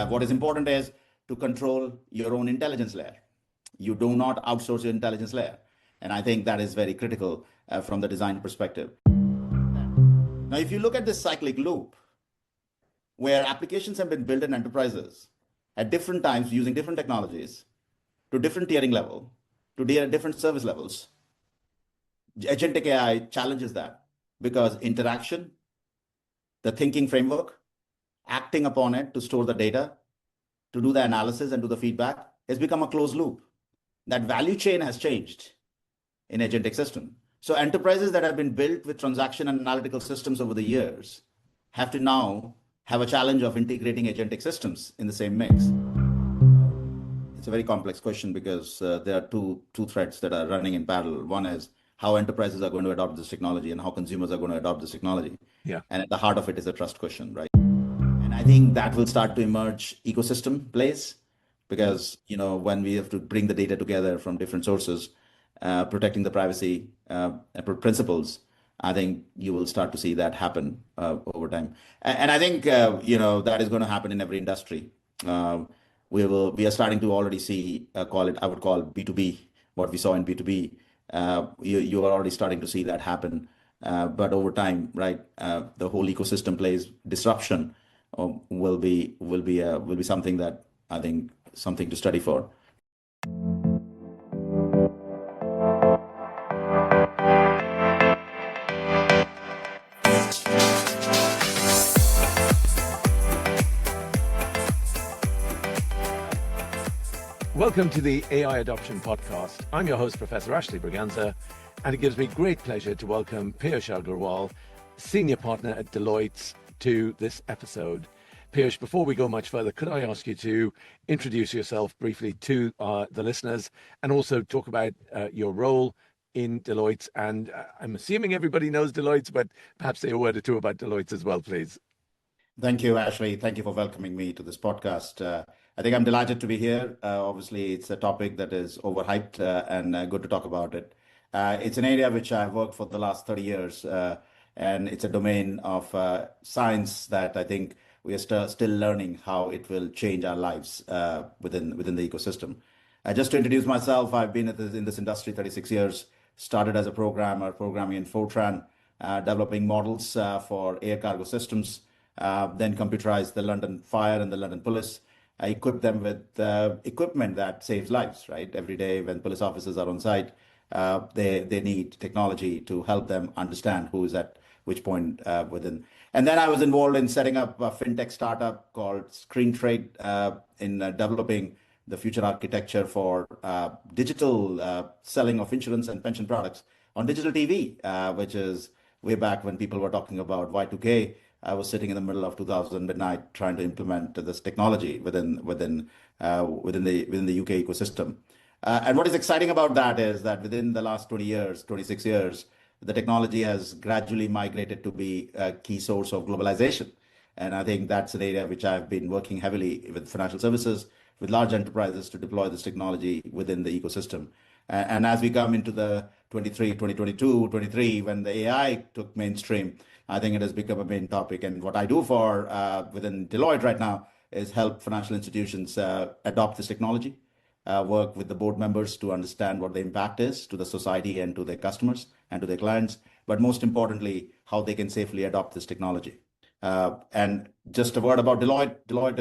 What is important is to control your own intelligence layer. You do not outsource your intelligence layer. And I think that is very critical from the design perspective. Now, if you look at this cyclic loop, where applications have been built in enterprises at different times using different technologies to different tiering level, to different service levels, agentic AI challenges that because interaction, the thinking framework, acting upon it to store the data, to do the analysis and do the feedback has become a closed loop. That value chain has changed in agentic system. So enterprises that have been built with transaction and analytical systems over the years have to now have a challenge of integrating agentic systems in the same mix. It's a very complex question because there are two threads that are running in parallel. One is how enterprises are going to adopt this technology and how consumers are going to adopt this technology. Yeah. And at the heart of it is a trust question, right? And I think that will start to emerge ecosystem plays because, when we have to bring the data together from different sources, protecting the privacy principles, I think you will start to see that happen over time. And I think, that is going to happen in every industry. We are starting to already see, I would call B2B, what we saw in B2B. You are already starting to see that happen. But over time, right, the whole ecosystem plays disruption will be something that I think something to study for. Welcome to the AI Adoption Podcast. I'm your host, Professor Ashley Braganza, and it gives me great pleasure to welcome Peeyush Aggarwal, Senior Partner at Deloitte, to this episode. Peeyush, before we go much further, could I ask you to introduce yourself briefly to the listeners and also talk about your role in Deloitte? And I'm assuming everybody knows Deloitte, but perhaps say a word or two about Deloitte as well, please. Thank you, Ashley. Thank you for welcoming me to this podcast. I think I'm delighted to be here. Obviously, it's a topic that is overhyped and good to talk about it. It's an area which I've worked for the last 30 years, and it's a domain of science that I think we are still learning how it will change our lives within the ecosystem. Just to introduce myself, I've been in this industry 36 years, started as a programming in FORTRAN, developing models for air cargo systems, then computerized the London Fire and the London Police. I equip them with equipment that saves lives, right? Every day when police officers are on site, they need technology to help them understand who is at which point within. And then I was involved in setting up a fintech startup called Screen Trade in developing the future architecture for digital selling of insurance and pension products on digital TV, which is way back when people were talking about Y2K. I was sitting in the middle of 2000 midnight trying to implement this technology within the UK ecosystem. And what is exciting about that is that within the last 26 years, the technology has gradually migrated to be a key source of globalization. And I think that's an area which I've been working heavily with financial services, with large enterprises to deploy this technology within the ecosystem. And as we come into the 2022, 23, when the AI took mainstream, I think it has become a main topic. And what I do for within Deloitte right now is help financial institutions adopt this technology, work with the board members to understand what the impact is to the society and to their customers and to their clients, but most importantly, how they can safely adopt this technology. And just a word about Deloitte. Deloitte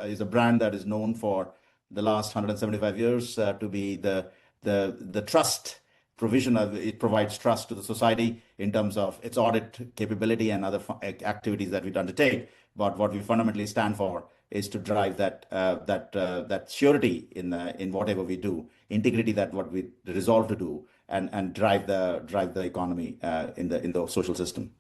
is a brand that is known for the last 175 years to be the trust provision. It provides trust to the society in terms of its audit capability and other activities that we undertake. But what we fundamentally stand for is to drive that surety in whatever we do, integrity that what we resolve to do, and drive the economy in the social system.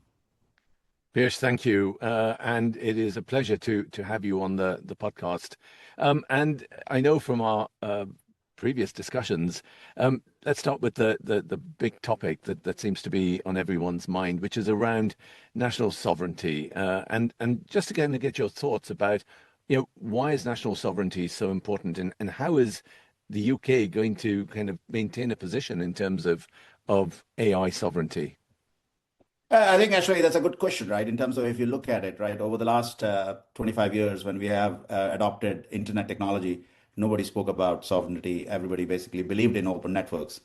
Peeyush, thank you. And it is a pleasure to have you on the podcast. And I know from our previous discussions, let's start with the big topic that seems to be on everyone's mind, which is around national sovereignty. And just again to get your thoughts about, why is national sovereignty so important, and how is the UK going to kind of maintain a position in terms of AI sovereignty? I think actually that's a good question, right? In terms of if you look at it, right, over the last 25 years, when we have adopted internet technology, nobody spoke about sovereignty. Everybody basically believed in open networks,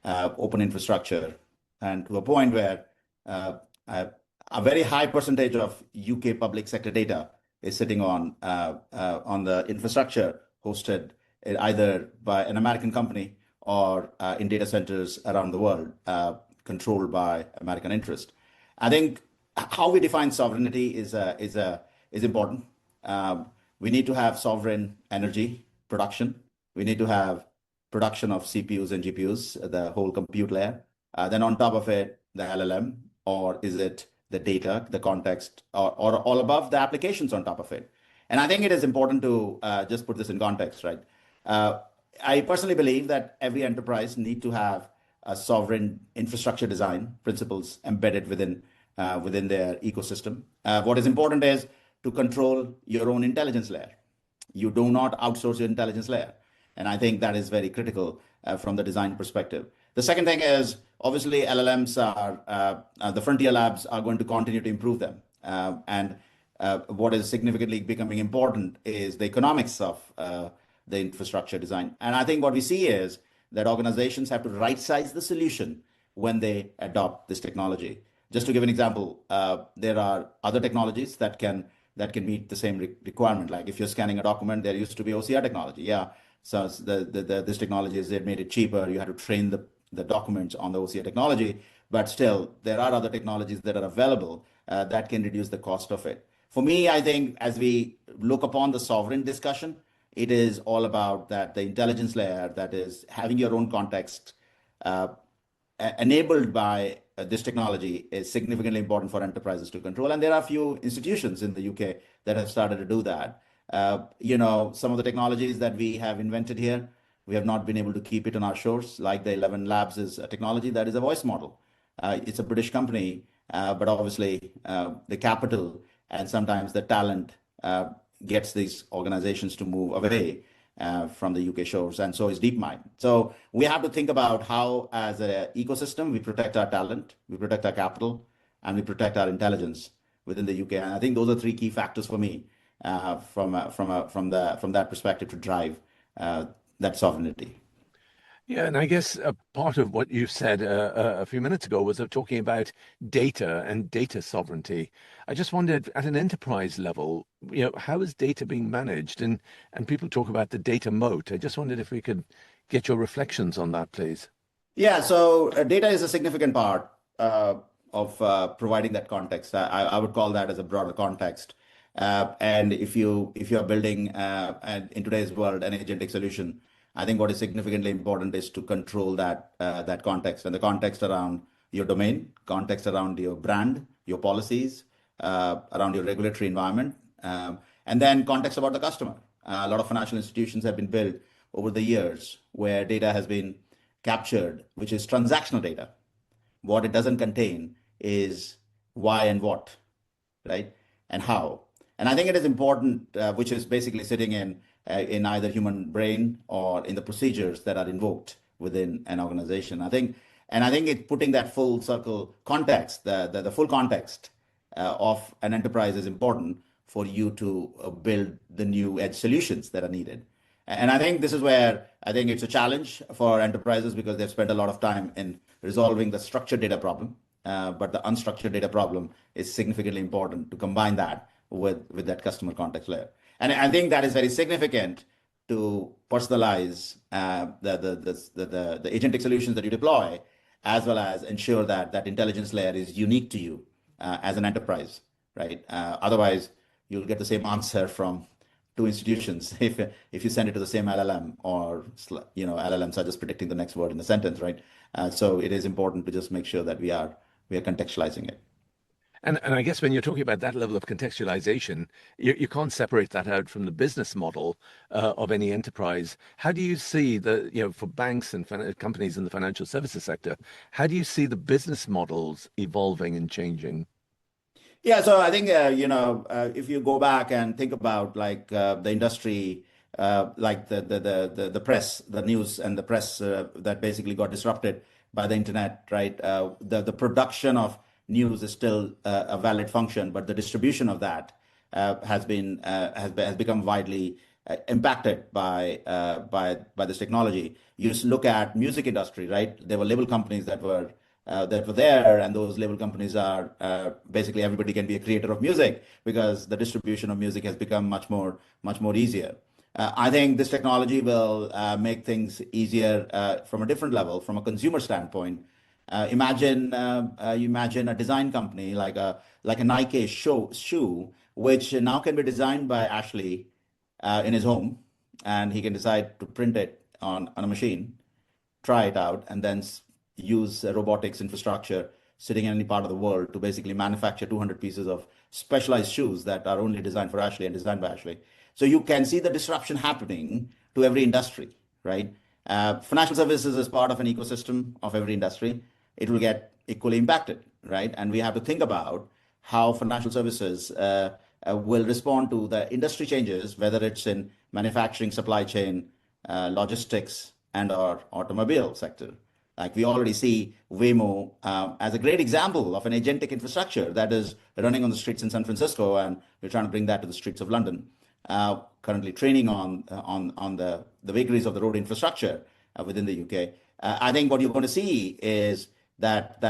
open infrastructure, and to a point where uh, uh, a very high percentage of UK public sector data is sitting on the infrastructure hosted either by an American company or in data centers around the world, controlled by American interest. I think how we define sovereignty is important. We need to have sovereign energy production. We need to have production of CPUs and GPUs, the whole compute layer. Then on top of it, the LLM, or is it the data, the context, or all above the applications on top of it? And I think it is important to just put this in context, right? Uh, I personally believe that every enterprise need to have a sovereign infrastructure design principles embedded within their ecosystem. What is important is to control your own intelligence layer. You do not outsource your intelligence layer. And I think that is very critical from the design perspective. The second thing is obviously LLMs the frontier labs are going to continue to improve them. And what is significantly becoming important is the economics of the infrastructure design. And I think what we see is that organizations have to right size the solution when they adopt this technology. Just to give an example, there are other technologies that can meet the same requirement. Like if you're scanning a document, there used to be OCR technology. Yeah, so this technology is they made it cheaper. You had to train the documents on the OCR technology, but still there are other technologies that are available that can reduce the cost of it. For me, I think as we look upon the sovereign discussion, it is all about that the intelligence layer that is having your own context uh, enabled by this technology is significantly important for enterprises to control. And there are a few institutions in the UK that have started to do that. Some of the technologies that we have invented here, we have not been able to keep it on our shores. Like the 11 Labs is a technology that is a voice model. It's a British company, but obviously the capital and sometimes the talent gets these organizations to move away from the UK shores, and so is DeepMind. So we have to think about how, as an ecosystem, we protect our talent, we protect our capital, and we protect our intelligence within the UK. And I think those are three key factors for me from that perspective to drive uh, that sovereignty. Yeah, and I guess a part of what you said a few minutes ago was of talking about data and data sovereignty. I just wondered, at an enterprise level, how is data being managed? And people talk about the data moat. I just wondered if we could get your reflections on that, please. Yeah, so data is a significant part of providing that context. I would call that as a broader context. And if you're building in today's world an agentic solution, I think what is significantly important is to control that context and the context around your domain, context around your brand, your policies, around your regulatory environment, and then context about the customer. A lot of financial institutions have been built over the years where data has been captured, which is transactional data. What it doesn't contain is why and what, right? And how. And I think it is important, which is basically sitting in either human brain or in the procedures that are invoked within an organization. And I think it's putting that full circle context, the full context of an enterprise is important for you to build the new edge solutions that are needed. And I think this is where I think it's a challenge for enterprises because they've spent a lot of time in resolving the structured data problem. But the unstructured data problem is significantly important to combine that with that customer context layer. And I think that is very significant to personalize the agentic solutions that you deploy, as well as ensure that that intelligence layer is unique to you as an enterprise, right? Otherwise, you'll get the same answer from two institutions if you send it to the same LLM, or LLMs are just predicting the next word in the sentence, right? So it is important to just make sure that we are contextualizing it. And I guess when you're talking about that level of contextualization, you can't separate that out from the business model of any enterprise. How do you see for banks and companies in the financial services sector, how do you see the business models evolving and changing? Yeah, so I think if you go back and think about like the industry, like the press, the news and the press that basically got disrupted by the internet, right? The production of news is still a valid function, but the distribution of that has become widely impacted by this technology. You just look at music industry, right? There were label companies that were there, and those label companies are basically everybody can be a creator of music because the distribution of music has become much more easier. I think this technology will make things easier from a different level, from a consumer standpoint. You imagine a design company like a Nike shoe, which now can be designed by Ashley in his home, and he can decide to print it on a machine, try it out, and then use robotics infrastructure sitting in any part of the world to basically manufacture 200 pieces of specialized shoes that are only designed for Ashley and designed by Ashley. So you can see the disruption happening to every industry, right? Financial services is part of an ecosystem of every industry. It will get equally impacted, right? And we have to think about how financial services will respond to the industry changes, whether it's in manufacturing, supply chain, logistics, and our automobile sector. Like we already see Waymo as a great example of an agentic infrastructure that is running on the streets in San Francisco, and we're trying to bring that to the streets of London. Currently training on the vagaries of the road infrastructure within the UK. I think what you're going to see is that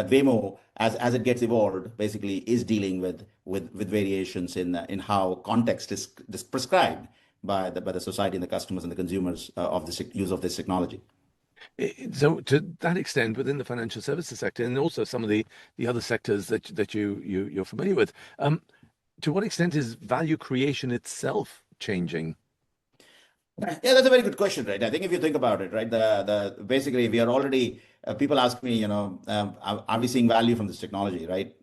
Waymo, as it gets evolved, basically is dealing with variations in how context is prescribed by the society and the customers and the consumers of the use of this technology. So to that extent, within the financial services sector, and also some of the other sectors that you're familiar with, to what extent is value creation itself changing? Yeah, that's a very good question, right? I think if you think about it, right, basically we are already people ask me, are we seeing value from this technology, right?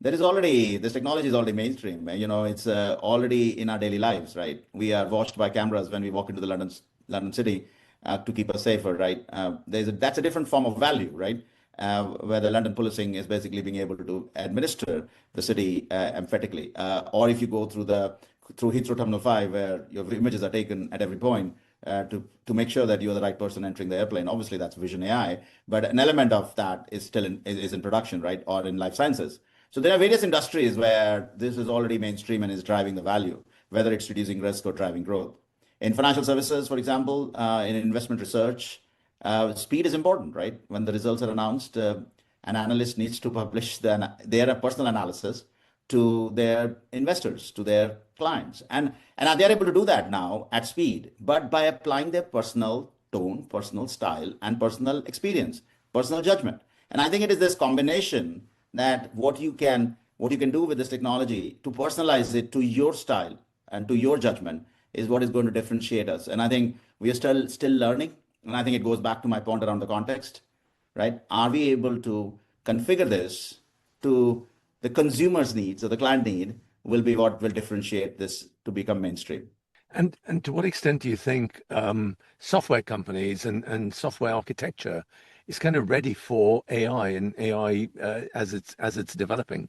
This technology is already mainstream. It's already in our daily lives, right? We are watched by cameras when we walk into the London city to keep us safer, right? That's a different form of value, right? Where the London policing is basically being able to administer the city emphatically. Or if you go through Heathrow Terminal 5, where your images are taken at every point to make sure that you're the right person entering the airplane. Obviously, that's Vision AI, but an element of that is still in production, right? Or in life sciences. So there are various industries where this is already mainstream and is driving the value, whether it's reducing risk or driving growth. In financial services, for example, in investment research, speed is important, right? When the results are announced, an analyst needs to publish their personal analysis to their investors, to their clients. And they're able to do that now at speed, but by applying their personal tone, personal style, and personal experience, personal judgment. And I think it is this combination that what you can do with this technology to personalize it to your style and to your judgment is what is going to differentiate us. And I think we are still learning. And I think it goes back to my point around the context, right? Are we able to configure this to the consumer's needs or the client need will be what will differentiate this to become mainstream. And to what extent do you think software companies and software architecture is kind of ready for AI and AI as it's developing?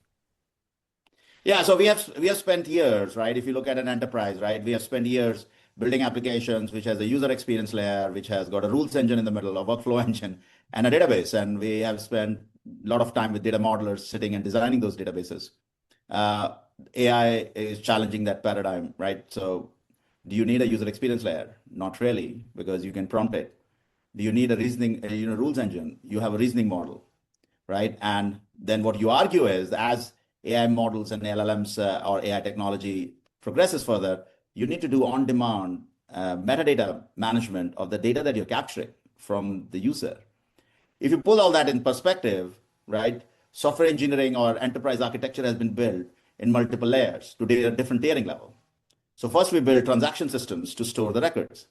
Yeah, so we have spent years, right? If you look at an enterprise, right, we have spent years building applications which has a user experience layer, which has got a rules engine in the middle, a workflow engine, and a database. And we have spent a lot of time with data modelers sitting and designing those databases. AI is challenging that paradigm, right? So do you need a user experience layer? Not really, because you can prompt it. Do you need a reasoning, rules engine? You have a reasoning model, right? And then what you argue is, as AI models and LLMs or AI technology progresses further, you need to do on-demand metadata management of the data that you're capturing from the user. If you pull all that in perspective, right, software engineering or enterprise architecture has been built in multiple layers to different tiering level. So first we build transaction systems to store the records.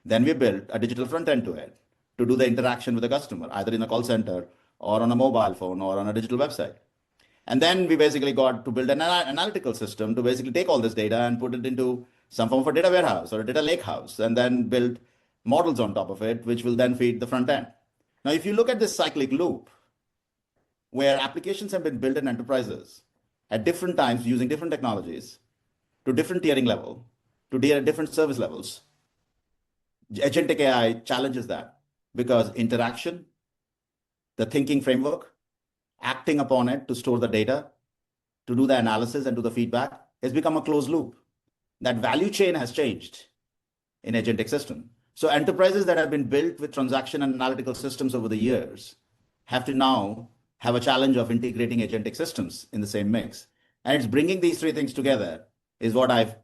Then we build a digital front end to it to do the interaction with the customer, either in a call center or on a mobile phone or on a digital website. And then we basically got to build an analytical system to basically take all this data and put it into some form of a data warehouse or a data lakehouse, and then build models on top of it, which will then feed the front end. Now, if you look at this cyclic loop, where applications have been built in enterprises at different times using different technologies to different tiering level, to different service levels, agentic AI challenges that because interaction, the thinking framework, acting upon it to store the data, to do the analysis and do the feedback, has become a closed loop. That value chain has changed in agentic system. So enterprises that have been built with transaction and analytical systems over the years have to now have a challenge of integrating agentic systems in the same mix. And it's bringing these three things together is what I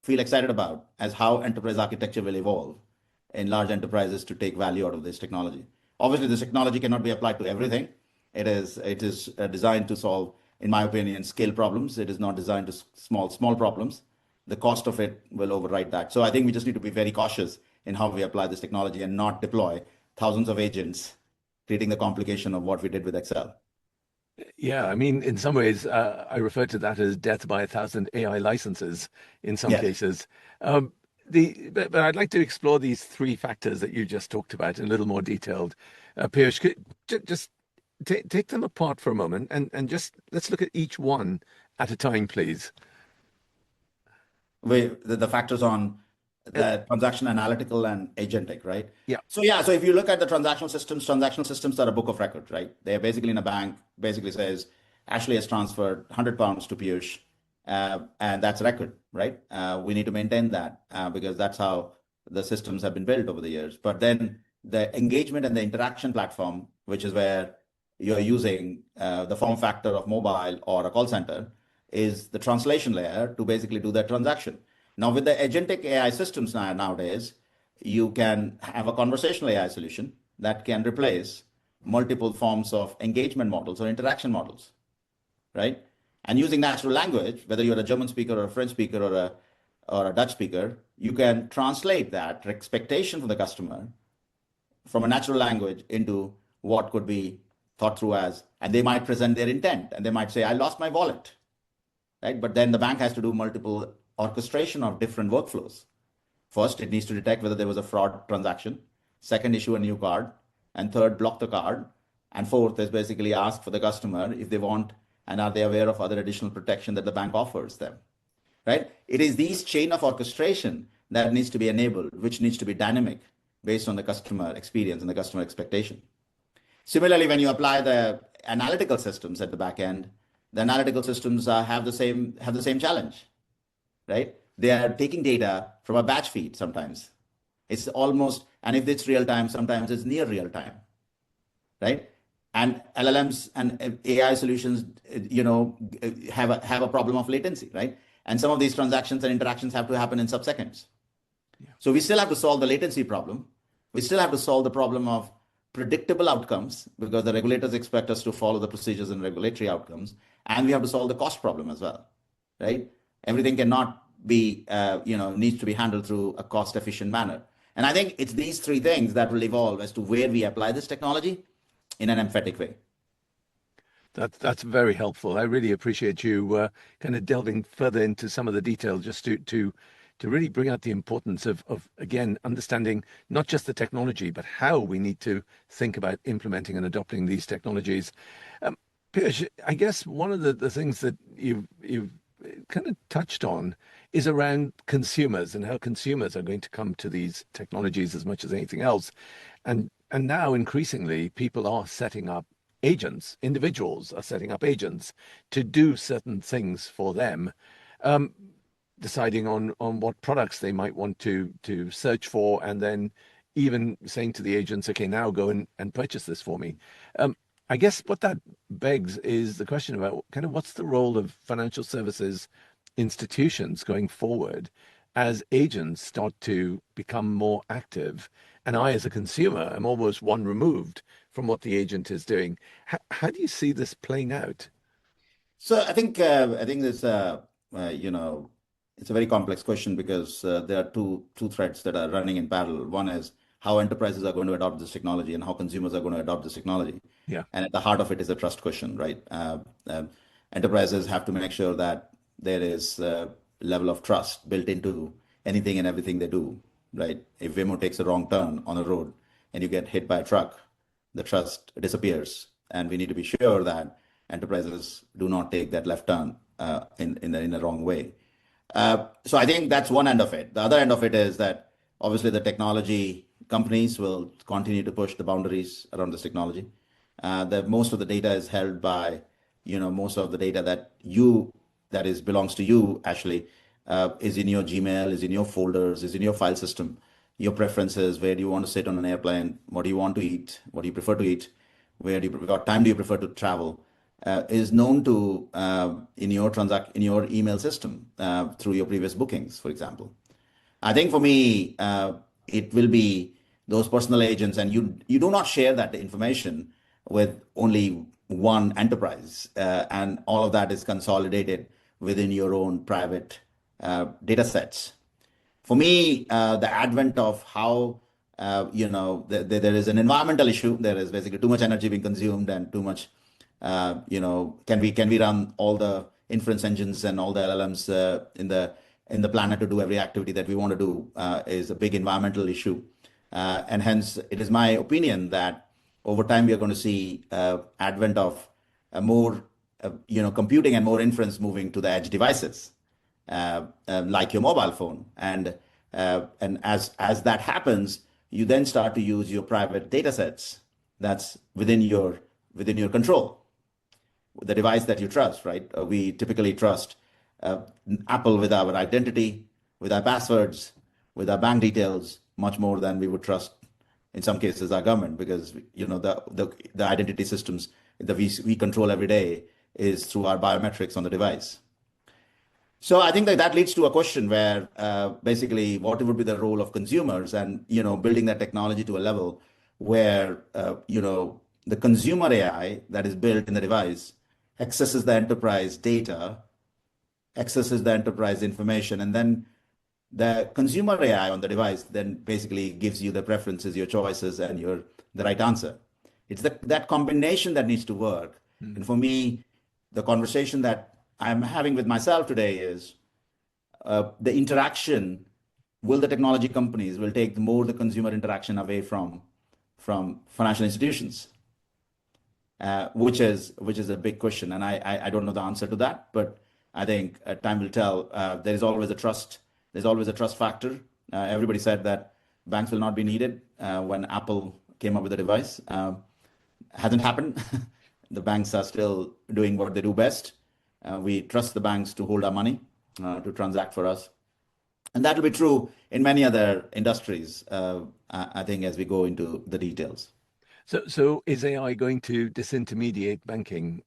feel excited about as how enterprise architecture will evolve in large enterprises to take value out of this technology. Obviously, this technology cannot be applied to everything. It is designed to solve, in my opinion, scale problems. It is not designed to small problems. The cost of it will override that. So I think we just need to be very cautious in how we apply this technology and not deploy thousands of agents, creating the complication of what we did with Excel. Yeah, I mean, in some ways, I refer to that as death by 1,000 AI licenses in some Yes. cases. But I'd like to explore these three factors that you just talked about in a little more detailed. Peeyush, just take them apart for a moment and just let's look at each one at a time, please. The factors on the transaction analytical and agentic, right? Yeah. So if you look at the transactional systems are a book of record, right? They're basically in a bank, basically says, Ashley has transferred £100 to Peeyush, and that's a record, right? We need to maintain that because that's how the systems have been built over the years. But then the engagement and the interaction platform, which is where you're using the form factor of mobile or a call center, is the translation layer to basically do that transaction. Now, with the agentic AI systems nowadays, you can have a conversational AI solution that can replace multiple forms of engagement models or interaction models, right? And using natural language, whether you're a German speaker or a French speaker or a Dutch speaker, you can translate that expectation from the customer from a natural language into what could be thought through as, and they might present their intent and they might say, I lost my wallet. Right? But then the bank has to do multiple orchestration of different workflows. First, it needs to detect whether there was a fraud transaction. Second, issue a new card. And third, block the card. And fourth is basically ask for the customer if they want and are they aware of other additional protection that the bank offers them. Right? It is these chain of orchestration that needs to be enabled, which needs to be dynamic based on the customer experience and the customer expectation. Similarly, when you apply the analytical systems at the back end, the analytical systems have the same challenge, right? They are taking data from a batch feed sometimes. It's almost, and if it's real time, sometimes it's near real time, right? And LLMs and AI solutions, have a problem of latency, right? And some of these transactions and interactions have to happen in sub-seconds. Yeah. So we still have to solve the latency problem. We still have to solve the problem of predictable outcomes because the regulators expect us to follow the procedures and regulatory outcomes. And we have to solve the cost problem as well, right? Everything cannot be, needs to be handled through a cost efficient manner. And I think it's these three things that will evolve as to where we apply this technology in an emphatic way. That's very helpful. I really appreciate you kind of delving further into some of the detail just to really bring out the importance of again, understanding not just the technology, but how we need to think about implementing and adopting these technologies. Peeyush, I guess one of the things that you've kind of touched on is around consumers and how consumers are going to come to these technologies as much as anything else. And now increasingly people are setting up agents, individuals are setting up agents to do certain things for them. Deciding on what products they might want to search for, and then even saying to the agents, okay, now go and purchase this for me. I guess what that begs is the question about kind of what's the role of financial services institutions going forward as agents start to become more active. And I, as a consumer, am almost one removed from what the agent is doing. How do you see this playing out? So I think this it's a very complex question because there are two threads that are running in parallel. One is how enterprises are going to adopt this technology and how consumers are going to adopt this technology. Yeah. And at the heart of it is a trust question, right? Enterprises have to make sure that there is a level of trust built into anything and everything they do, right? If Waymo takes a wrong turn on a road and you get hit by a truck, the trust disappears. And we need to be sure that enterprises do not take that left turn in the wrong way. So I think that's one end of it. The other end of it is that obviously the technology companies will continue to push the boundaries around this technology. That most of the data is held by, most of the data that is belongs to you actually is in your Gmail, is in your folders, is in your file system, your preferences, where do you want to sit on an airplane, what do you want to eat, what do you prefer to eat, what time do you prefer to travel, is known to in your email system through your previous bookings, for example. I think for me, it will be those personal agents, and you do not share that information with only one enterprise, and all of that is consolidated within your own private data sets. For me, the advent of how there is an environmental issue. There is basically too much energy being consumed and too much. Can we run all the inference engines and all the LLMs in the planet to do every activity that we want to do is a big environmental issue, and hence it is my opinion that over time we are going to see advent of more computing and more inference moving to the edge devices like your mobile phone. And as that happens, you then start to use your private data sets that's within your control, the device that you trust, right? We typically trust Apple with our identity, with our passwords, with our bank details, much more than we would trust, in some cases, our government, because the identity systems that we control every day is through our biometrics on the device. So I think that leads to a question where basically what would be the role of consumers, and building that technology to a level where the consumer AI that is built in the device accesses the enterprise data, accesses the enterprise information, and then the consumer AI on the device then basically gives you the preferences, your choices, and the right answer. It's that combination that needs to work. And for me, the conversation that I'm having with myself today is the interaction. Will the technology companies will take more the consumer interaction away from financial institutions, which is a big question, and I don't know the answer to that, but I think time will tell. There is always a trust. There's always a trust factor. Everybody said that banks will not be needed when Apple came up with the device. Hasn't happened. The banks are still doing what they do best. We trust the banks to hold our money, to transact for us. And that will be true in many other industries, I think, as we go into the details. So is AI going to disintermediate banking?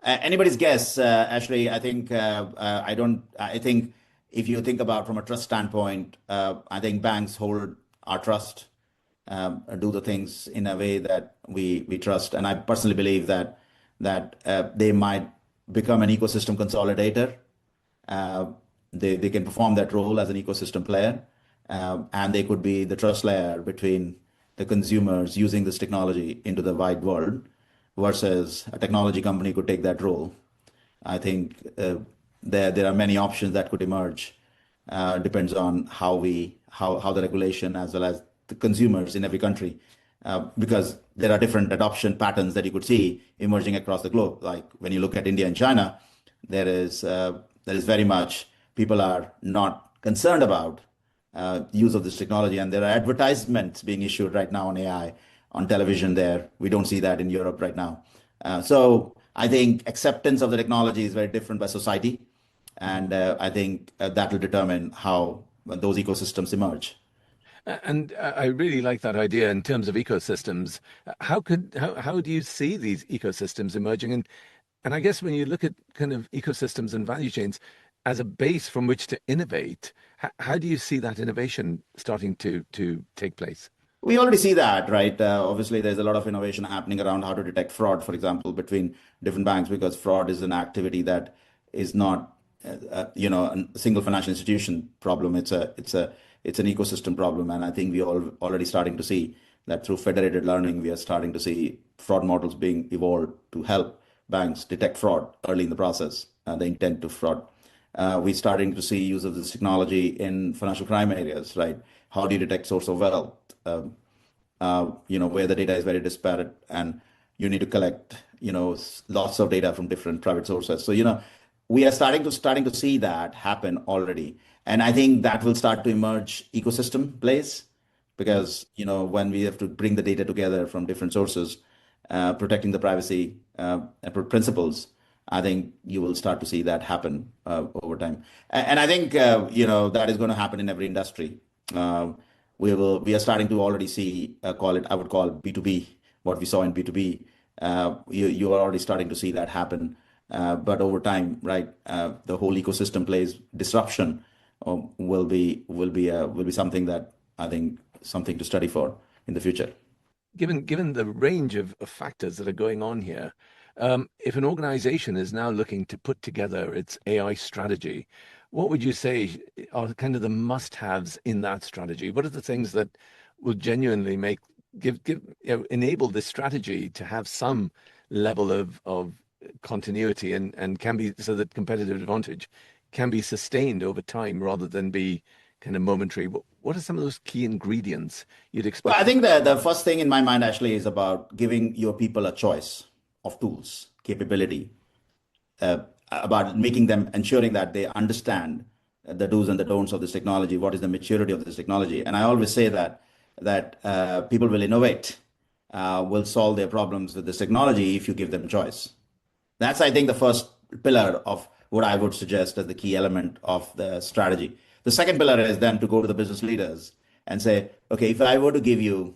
Anybody's guess, Ashley. I think I think if you think about from a trust standpoint, I think banks hold our trust, do the things in a way that we trust, and I personally believe that they might become an ecosystem consolidator. They can perform that role as an ecosystem player, and they could be the trust layer between the consumers using this technology into the wide world, versus a technology company could take that role. I think there are many options that could emerge. Depends on how the regulation as well as the consumers in every country, because there are different adoption patterns that you could see emerging across the globe. Like when you look at India and China, there is very much people are not concerned about use of this technology, and there are advertisements being issued right now on AI on television there. We don't see that in Europe right now. So I think acceptance of the technology is very different by society, and I think that will determine how those ecosystems emerge. And I really like that idea in terms of ecosystems. How do you see these ecosystems emerging? And I guess when you look at kind of ecosystems and value chains as a base from which to innovate, how do you see that innovation starting to take place? We already see that, right? Obviously, there's a lot of innovation happening around how to detect fraud, for example, between different banks, because fraud is an activity that is not, a single financial institution problem. It's an ecosystem problem, and I think we are already starting to see that through federated learning, we are starting to see fraud models being evolved to help banks detect fraud early in the process, the intent to fraud. We're starting to see use of this technology in financial crime areas, right? How do you detect source of wealth? Where the data is very disparate, and you need to collect, lots of data from different private sources. So, we are starting to see that happen already. And I think that will start to emerge ecosystem plays, because, when we have to bring the data together from different sources, protecting the privacy principles, I think you will start to see that happen over time. And I think that is going to happen in every industry. Uh, we are starting to already see I would call B2B, what we saw in B2B. You are already starting to see that happen. But over time, right, the whole ecosystem plays disruption will be something that I think something to study for in the future. Given the range of factors that are going on here, if an organization is now looking to put together its AI strategy, what would you say are kind of the must-haves in that strategy? What are the things that will genuinely enable this strategy to have some level of continuity and can be so that competitive advantage can be sustained over time rather than be kind of momentary? What are some of those key ingredients you'd Well, expect? I think the first thing in my mind actually is about giving your people a choice of tools, capability, uh, about making them, ensuring that they understand the do's and the don'ts of this technology, what is the maturity of this technology. And I always say that people will innovate, will solve their problems with this technology if you give them choice. That's, I think, the first pillar of what I would suggest as the key element of the strategy. The second pillar is then to go to the business leaders and say, okay, if I were to give you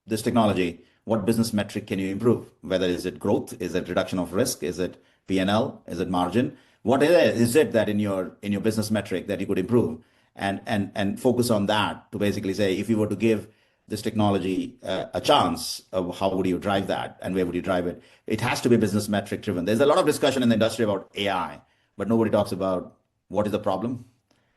this technology, what business metric can you improve? Whether is it growth, is it reduction of risk, is it P&L, is it margin? What is it that in your business metric that you could improve, and focus on that to basically say, if you were to give this technology a chance, how would you drive that and where would you drive it? It has to be business metric driven. There's a lot of discussion in the industry about AI, but nobody talks about what is the problem.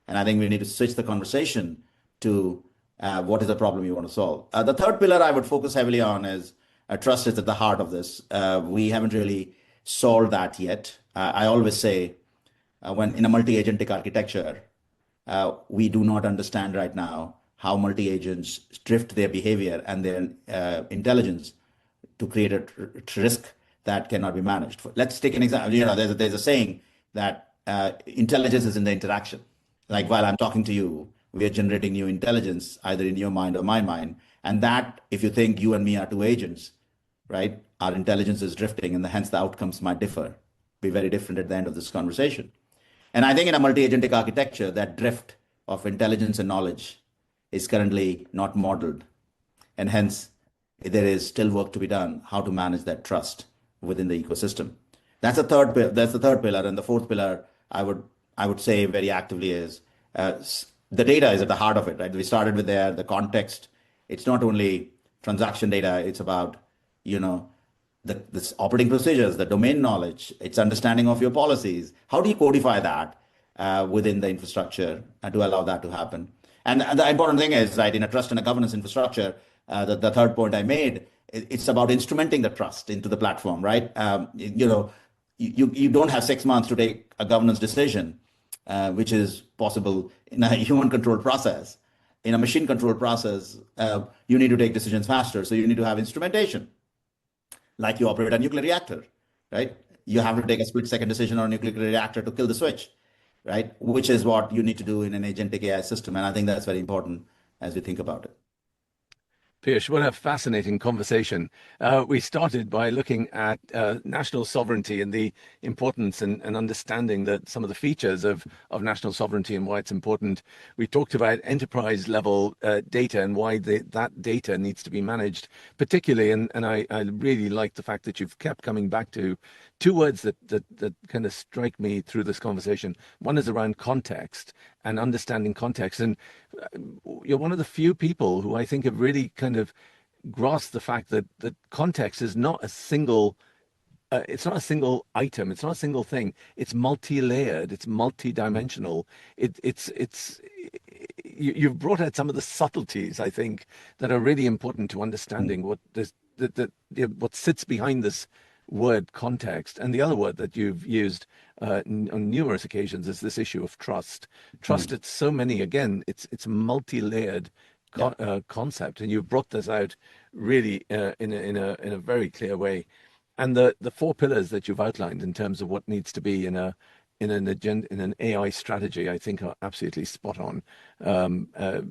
And I think we need to switch the conversation to what is the problem you want to solve. The third pillar I would focus heavily on is trust is at the heart of this. We haven't really solved that yet. I always say when in a multi-agentic architecture, we do not understand right now how multi-agents drift their behavior and their intelligence to create a risk that cannot be managed. Let's take an example. There's a saying that intelligence is in the interaction. Like while I'm talking to you, we are generating new intelligence either in your mind or my mind. And that, if you think you and me are two agents, right, our intelligence is drifting, and hence the outcomes might be very different at the end of this conversation. And I think in a multi-agentic architecture, that drift of intelligence and knowledge is currently not modeled. And hence, there is still work to be done, how to manage that trust within the ecosystem. That's the third pillar. And the fourth pillar, I would say very actively is the data is at the heart of it, right? We started with the context. It's not only transaction data, it's about, this operating procedures, the domain knowledge, it's understanding of your policies. How do you codify that within the infrastructure to allow that to happen? And the important thing is, right, in a trust and a governance infrastructure, the third point I made, it's about instrumenting the trust into the platform, right? You don't have 6 months to take a governance decision, which is possible in a human controlled process. In a machine controlled process, you need to take decisions faster. So you need to have instrumentation, like you operate a nuclear reactor, right? You have to take a split-second decision on a nuclear reactor to kill the switch, right? Which is what you need to do in an agentic AI system. And I think that's very important as we think about it. Peeyush, what a fascinating conversation. We started by looking at national sovereignty and the importance and understanding that some of the features of national sovereignty and why it's important. We talked about enterprise level data and why that data needs to be managed particularly. And I really like the fact that you've kept coming back to two words that kind of strike me through this conversation. One is around context and understanding context. And you're one of the few people who I think have really kind of grasped the fact that context is not a single it's not a single item, it's not a single thing, it's multi-layered, it's multi-dimensional. You've brought out some of the subtleties, I think, that are really important to understanding what sits behind this word context. And the other word that you've used on numerous occasions is this issue of trust. Trust, it's so many, again, it's a multi-layered concept, and you've brought this out really in a very clear way. And the four pillars that you've outlined in terms of what needs to be in in an AI strategy, I think are absolutely spot on,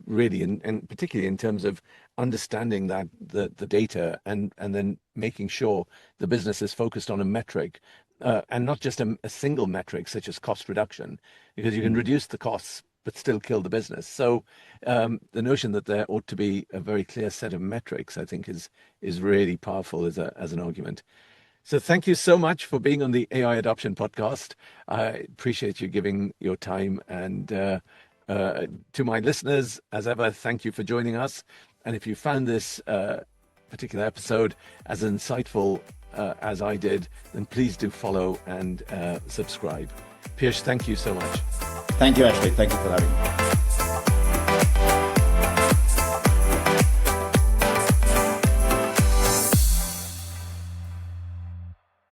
really, and particularly in terms of understanding that the data and then making sure the business is focused on a metric, and not just a single metric such as cost reduction, because you can reduce the costs but still kill the business. So the notion that there ought to be a very clear set of metrics, I think, is really powerful as an argument. So thank you so much for being on the AI Adoption Podcast. I appreciate you giving your time. And to my listeners, as ever, thank you for joining us. And if you found this particular episode as insightful as I did, then please do follow and subscribe. Peeyush, thank you so much. Thank you, Ashley. Thank you for having me.